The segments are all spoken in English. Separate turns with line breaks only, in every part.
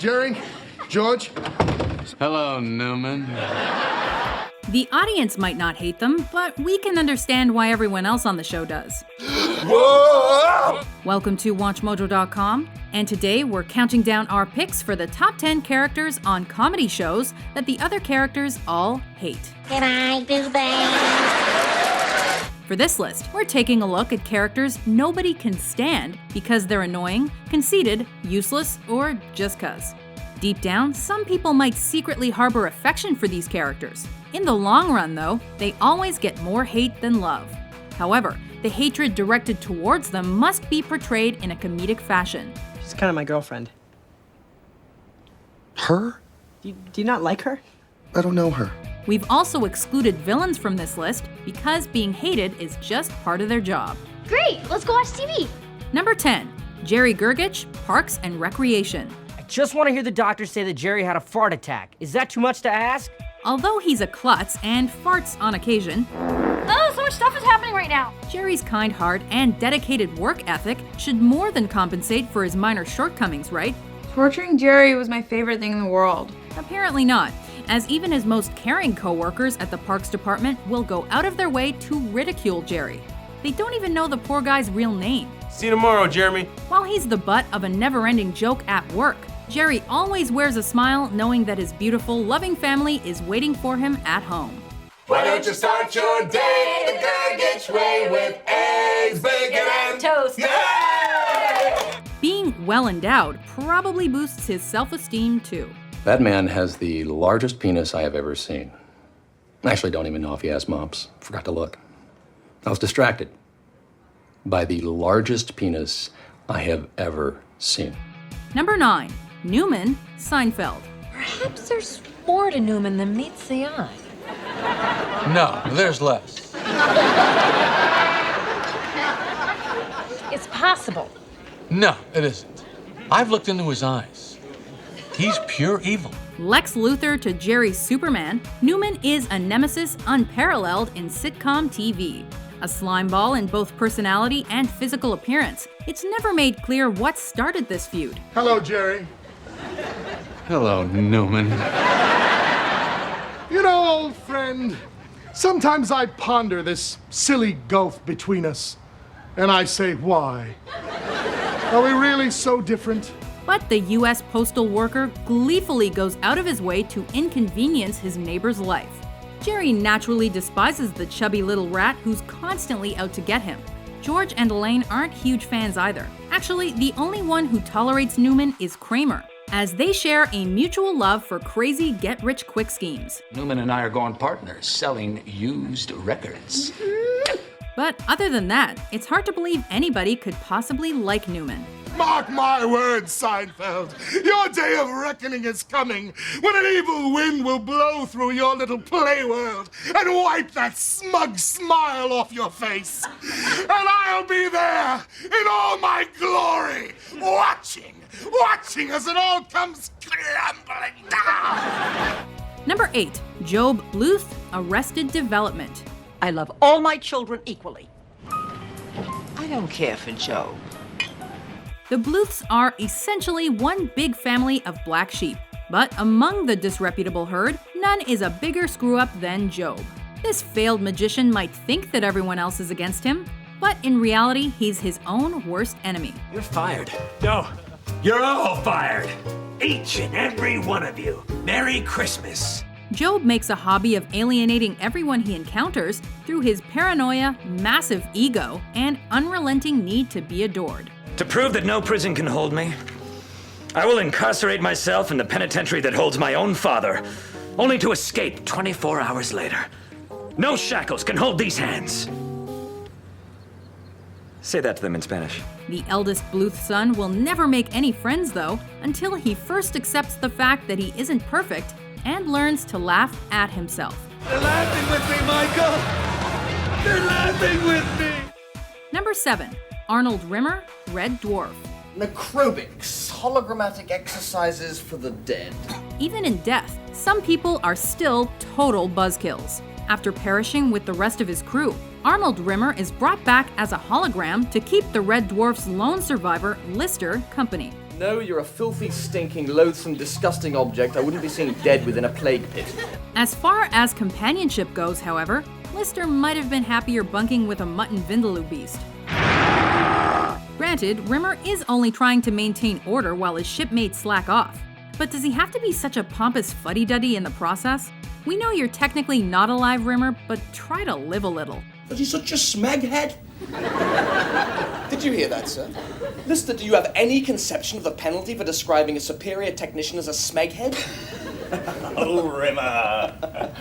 Jerry, George.
Hello, Newman.
The audience might not hate them, but we can understand why everyone else on the show does.
Whoa!
Welcome to WatchMojo.com, and today we're counting down our picks for the top 10 characters on comedy shows that the other characters all hate.
Can I do that?
For this list, we're taking a look at characters nobody can stand because they're annoying, conceited, useless, or just 'cause. Deep down, some people might secretly harbor affection for these characters. In the long run, though, they always get more hate than love. However, the hatred directed towards them must be portrayed in a comedic fashion.
She's kind of my girlfriend.
Her?
Do you not like her?
I don't know her.
We've also excluded villains from this list because being hated is just part of their job.
Great, let's go watch TV.
Number 10, Jerry Gergich, Parks and Recreation.
I just want to hear the doctor say that Jerry had a fart attack. Is that too much to ask?
Although he's a klutz and farts on occasion,
Oh, so much stuff is happening right now.
Jerry's kind heart and dedicated work ethic should more than compensate for his minor shortcomings, right?
Torturing Jerry was my favorite thing in the world.
Apparently not, as even his most caring co-workers at the Parks Department will go out of their way to ridicule Jerry. They don't even know the poor guy's real name.
See you tomorrow, Jeremy.
While he's the butt of a never-ending joke at work, Jerry always wears a smile knowing that his beautiful, loving family is waiting for him at home.
Why don't you start your day the Gergich way with eggs, bacon, and
Toast.
Being well endowed probably boosts his self-esteem too.
That man has the largest penis I have ever seen. I actually don't even know if he has mumps. Forgot to look. I was distracted by the largest penis I have ever seen.
Number 9, Newman, Seinfeld.
Perhaps there's more to Newman than meets the eye.
No, there's less.
It's possible.
No, it isn't. I've looked into his eyes. He's pure evil.
Lex Luthor to Jerry's Superman, Newman is a nemesis unparalleled in sitcom TV. A slimeball in both personality and physical appearance, it's never made clear what started this feud.
Hello, Jerry.
Hello, Newman.
You know, old friend, sometimes I ponder this silly gulf between us, and I say, why? Are we really so different?
But the US postal worker gleefully goes out of his way to inconvenience his neighbor's life. Jerry naturally despises the chubby little rat who's constantly out to get him. George and Elaine aren't huge fans either. Actually, the only one who tolerates Newman is Kramer, as they share a mutual love for crazy get-rich-quick schemes.
Newman and I are going partners, selling used records.
But other than that, it's hard to believe anybody could possibly like Newman.
Mark my words, Seinfeld. Your day of reckoning is coming, when an evil wind will blow through your little play world and wipe that smug smile off your face. And I'll be there in all my glory, watching as it all comes crumbling down.
Number 8, Gob Bluth, Arrested Development.
I love all my children equally.
I don't care for Joe.
The Bluths are essentially one big family of black sheep. But among the disreputable herd, none is a bigger screw-up than Gob. This failed magician might think that everyone else is against him, but in reality, he's his own worst enemy.
You're fired. No, you're all fired. Each and every one of you. Merry Christmas.
Gob makes a hobby of alienating everyone he encounters through his paranoia, massive ego, and unrelenting need to be adored.
To prove that no prison can hold me, I will incarcerate myself in the penitentiary that holds my own father, only to escape 24 hours later. No shackles can hold these hands. Say that to them in Spanish.
The eldest Bluth son will never make any friends, though, until he first accepts the fact that he isn't perfect and learns to laugh at himself.
They're laughing with me, Michael! They're laughing with me!
Number 7, Arnold Rimmer, Red Dwarf.
Necrobics, hologrammatic exercises for the dead.
Even in death, some people are still total buzzkills. After perishing with the rest of his crew, Arnold Rimmer is brought back as a hologram to keep the Red Dwarf's lone survivor, Lister, company.
No, you're a filthy, stinking, loathsome, disgusting object I wouldn't be seen dead within a plague pit.
As far as companionship goes, however, Lister might have been happier bunking with a mutton vindaloo beast. Granted, Rimmer is only trying to maintain order while his shipmates slack off. But does he have to be such a pompous fuddy-duddy in the process? We know you're technically not alive, Rimmer, but try to live a little.
Was he such a smeghead? Did you hear that, sir? Lister, do you have any conception of the penalty for describing a superior technician as a smeghead?
Oh, Rimmer.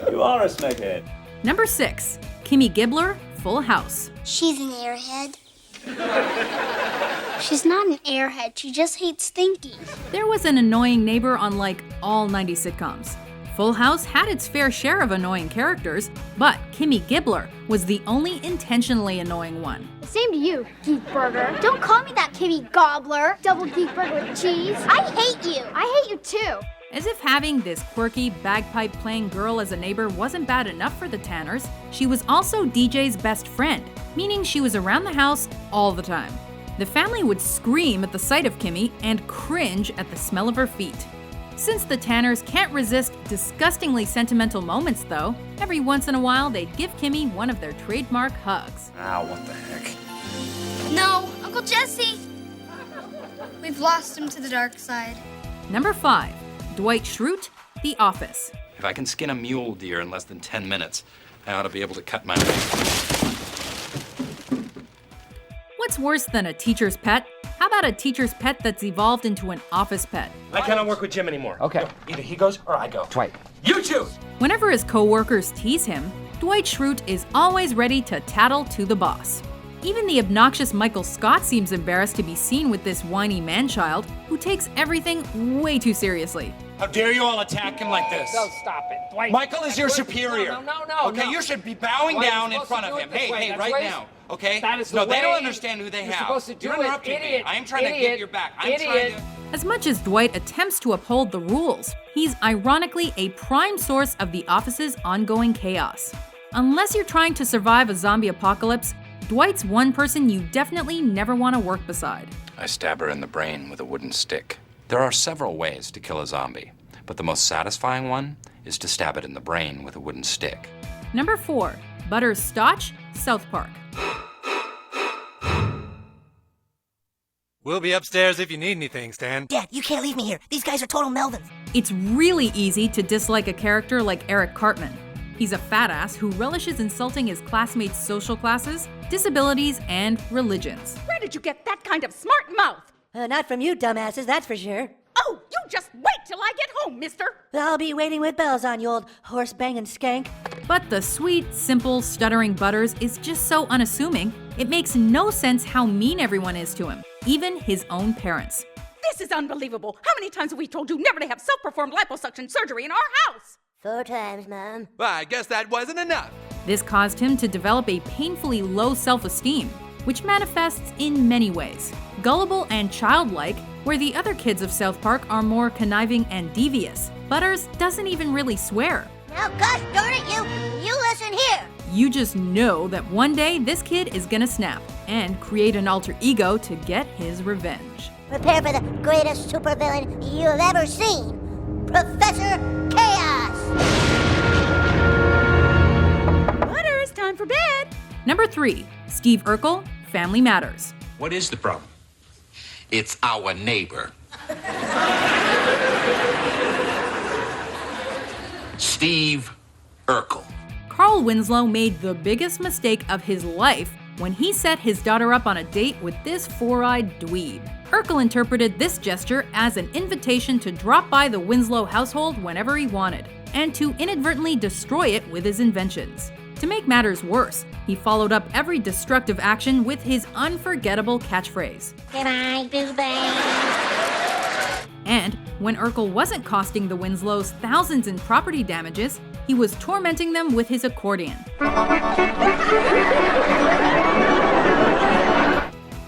You are a smeghead.
Number 6. Kimmy Gibbler, Full House.
She's an airhead. She's not an airhead, she just hates Stinky.
There was an annoying neighbor on like all 90 sitcoms. Full House had its fair share of annoying characters, but Kimmy Gibbler was the only intentionally annoying one.
Same to you, Geek Burger. Don't call me that, Kimmy Gobbler. Double Geek Burger with cheese. I hate you. I hate you too.
As if having this quirky, bagpipe-playing girl as a neighbor wasn't bad enough for the Tanners, she was also DJ's best friend, meaning she was around the house all the time. The family would scream at the sight of Kimmy and cringe at the smell of her feet. Since the Tanners can't resist disgustingly sentimental moments, though, every once in a while they'd give Kimmy one of their trademark hugs.
Ow, what the heck?
No, Uncle Jesse. We've lost him to the dark side.
Number 5. Dwight Schrute, The Office.
If I can skin a mule deer in less than 10 minutes, I ought to be able to cut my...
What's worse than a teacher's pet? How about a teacher's pet that's evolved into an office pet?
I cannot work with Jim anymore.
Okay.
Either he goes or I go.
Dwight.
You choose!
Whenever his co-workers tease him, Dwight Schrute is always ready to tattle to the boss. Even the obnoxious Michael Scott seems embarrassed to be seen with this whiny man-child who takes everything way too seriously.
How dare you all attack him like this?
No, stop it. Dwight.
Michael is your superior.
No.
Okay, you should be bowing
Dwight,
down
you're
in front
supposed
of
to
him.
do it this way.
Hey,
That's
right
right.
now. Okay?
That is the
no, they don't
way
understand who they
you're
have.
supposed to do
You're
it,
interrupting me.
idiot.
I am trying to get your back. I'm trying to...
As much as Dwight attempts to uphold the rules, he's ironically a prime source of the office's ongoing chaos. Unless you're trying to survive a zombie apocalypse, Dwight's one person you definitely never want to work beside.
I stab her in the brain with a wooden stick. There are several ways to kill a zombie, but the most satisfying one is to stab it in the brain with a wooden stick.
Number 4. Butters Stotch, South Park.
We'll be upstairs if you need anything, Stan.
Dad, you can't leave me here. These guys are total Melvins.
It's really easy to dislike a character like Eric Cartman. He's a fat ass who relishes insulting his classmates' social classes, disabilities, and religions.
Where did you get that kind of smart mouth?
Not from you, dumbasses, that's for sure.
Oh, you just wait till I get home, mister.
I'll be waiting with bells on, you old horse-banging skank.
But the sweet, simple, stuttering Butters is just so unassuming, it makes no sense how mean everyone is to him, even his own parents.
This is unbelievable. How many times have we told you never to have self-performed liposuction surgery in our house?
4 times, Mom.
Well, I guess that wasn't enough.
This caused him to develop a painfully low self-esteem, which manifests in many ways. Gullible and childlike, where the other kids of South Park are more conniving and devious. Butters doesn't even really swear.
Now, gosh darn it, you listen here.
You just know that one day this kid is gonna snap and create an alter ego to get his revenge.
Prepare for the greatest supervillain you've ever seen, Professor Chaos.
Butters, time for bed.
Number 3, Steve Urkel, Family Matters.
What is the problem? It's our neighbor. Steve Urkel.
Carl Winslow made the biggest mistake of his life when he set his daughter up on a date with this four-eyed dweeb. Urkel interpreted this gesture as an invitation to drop by the Winslow household whenever he wanted, and to inadvertently destroy it with his inventions. To make matters worse, he followed up every destructive action with his unforgettable catchphrase.
Goodbye, Boo Bang.
And when Urkel wasn't costing the Winslows thousands in property damages, he was tormenting them with his accordion.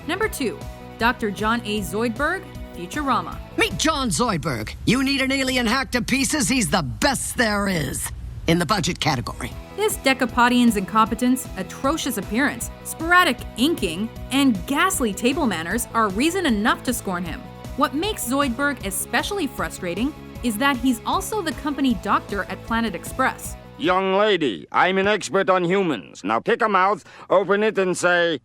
Number 2, Dr. John A. Zoidberg, Futurama.
Meet John Zoidberg. You need an alien hacked to pieces, he's the best there is. In the budget category.
This decapodian's incompetence, atrocious appearance, sporadic inking, and ghastly table manners are reason enough to scorn him. What makes Zoidberg especially frustrating is that he's also the company doctor at Planet Express.
Young lady, I'm an expert on humans. Now pick a mouth, open it, and say...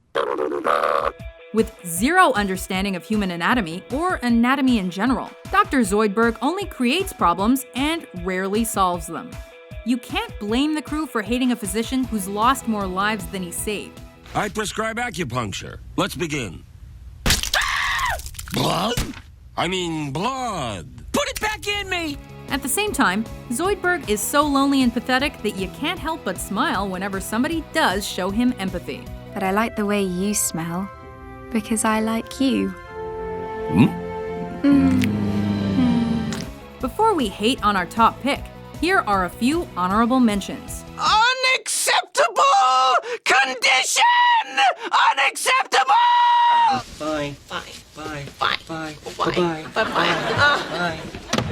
With zero understanding of human anatomy or anatomy in general, Dr. Zoidberg only creates problems and rarely solves them. You can't blame the crew for hating a physician who's lost more lives than he saved.
I prescribe acupuncture. Let's begin. Blood? I mean blood.
Put it back in me!
At the same time, Zoidberg is so lonely and pathetic that you can't help but smile whenever somebody does show him empathy.
But I like the way you smell, because I like you.
Before we hate on our top pick, here are a few honorable mentions.
Unacceptable condition! Unacceptable!
Bye.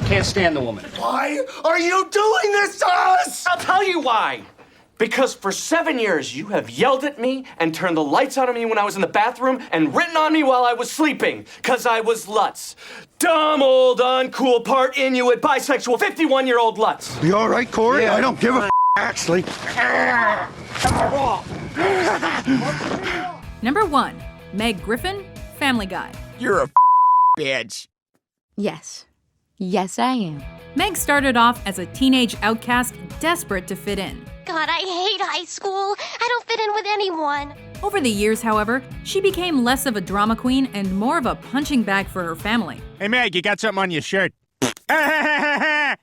I can't stand the woman.
Why are you doing this to us? I'll tell you why. Because for 7 years, you have yelled at me and turned the lights out on me when I was in the bathroom and written on me while I was sleeping. Because I was Lutz. Dumb, old, uncool, part Inuit, bisexual, 51-year-old Lutz.
You all right, Cory?
Yeah.
I don't give a actually.
Number 1, Meg Griffin, Family Guy.
You're a bitch.
Yes. Yes, I am.
Meg started off as a teenage outcast desperate to fit in.
God, I hate high school. I don't fit in with anyone.
Over the years, however, she became less of a drama queen and more of a punching bag for her family.
Hey, Meg, you got something on your shirt.
Hi,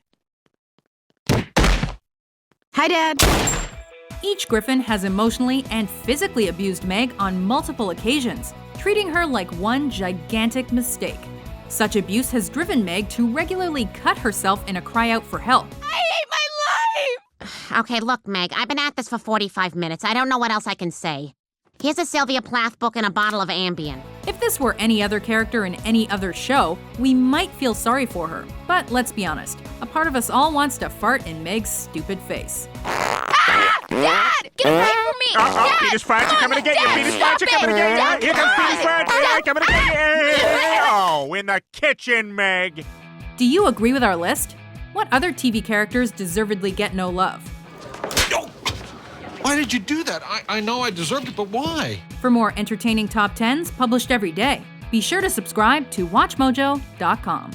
Dad.
Each Griffin has emotionally and physically abused Meg on multiple occasions, treating her like one gigantic mistake. Such abuse has driven Meg to regularly cut herself in a cry out for help.
I hate my life! Okay, look, Meg, I've been at this for 45 minutes. I don't know what else I can say. Here's a Sylvia Plath book and a bottle of Ambien.
If this were any other character in any other show, we might feel sorry for her. But let's be honest, a part of us all wants to fart in Meg's stupid face.
Dad! Get away from me! Dad!
Peter's farts are coming to get you! Peter's farts are coming to get you! Here comes Peter's farts! Coming to get you! Oh, in the kitchen, Meg!
Do you agree with our list? What other TV characters deservedly get no love?
Why did you do that? I know I deserved it, but why?
For more entertaining top 10s published every day, be sure to subscribe to WatchMojo.com.